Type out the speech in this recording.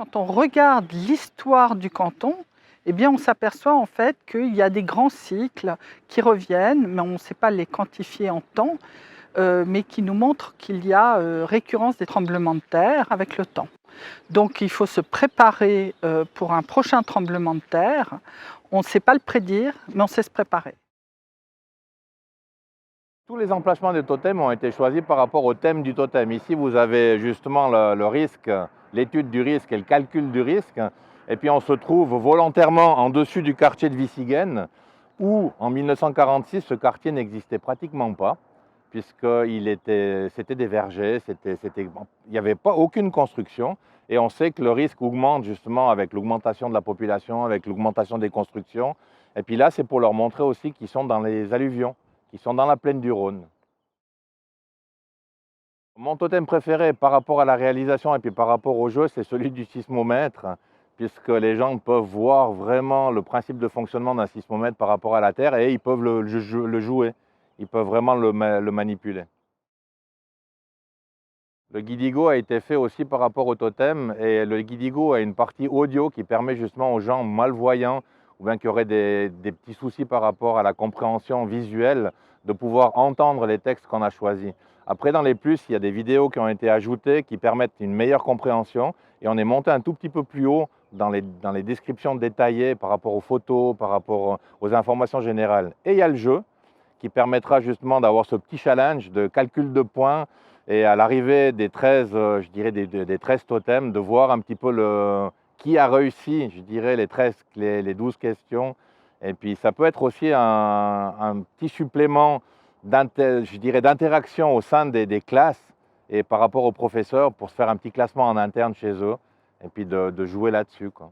Quand on regarde l'histoire du canton, eh bien, on s'aperçoit en fait qu'il y a des grands cycles qui reviennent, mais on ne sait pas les quantifier en temps, mais qui nous montrent qu'il y a récurrence des tremblements de terre avec le temps. Donc il faut se préparer pour un prochain tremblement de terre. On ne sait pas le prédire, mais on sait se préparer. Tous les emplacements des totems ont été choisis par rapport au thème du totem. Ici, vous avez justement le risque, l'étude du risque et le calcul du risque. Et puis on se trouve volontairement en dessus du quartier de Vissiguen, où en 1946, ce quartier n'existait pratiquement pas, c'était des vergers, il n'y avait pas aucune construction. Et on sait que le risque augmente justement avec l'augmentation de la population, avec l'augmentation des constructions. Et puis là, c'est pour leur montrer aussi qu'ils sont dans les alluvions, qui sont dans la plaine du Rhône. Mon totem préféré par rapport à la réalisation et puis par rapport au jeu, c'est celui du sismomètre, puisque les gens peuvent voir vraiment le principe de fonctionnement d'un sismomètre par rapport à la Terre et ils peuvent le jouer, ils peuvent vraiment le manipuler. Le Guidigo a été fait aussi par rapport au totem et le Guidigo a une partie audio qui permet justement aux gens malvoyants ou bien qui auraient des petits soucis par rapport à la compréhension visuelle de pouvoir entendre les textes qu'on a choisis. Après, dans les plus, il y a des vidéos qui ont été ajoutées qui permettent une meilleure compréhension et on est monté un tout petit peu plus haut dans les descriptions détaillées par rapport aux photos, par rapport aux informations générales. Et il y a le jeu qui permettra justement d'avoir ce petit challenge de calcul de points et à l'arrivée des 13, je dirais des 13 totems, de voir un petit peu qui a réussi, je dirais, les 12 questions. Et puis ça peut être aussi un petit supplément d'interaction au sein des classes et par rapport aux professeurs pour se faire un petit classement en interne chez eux et puis de jouer là-dessus, quoi.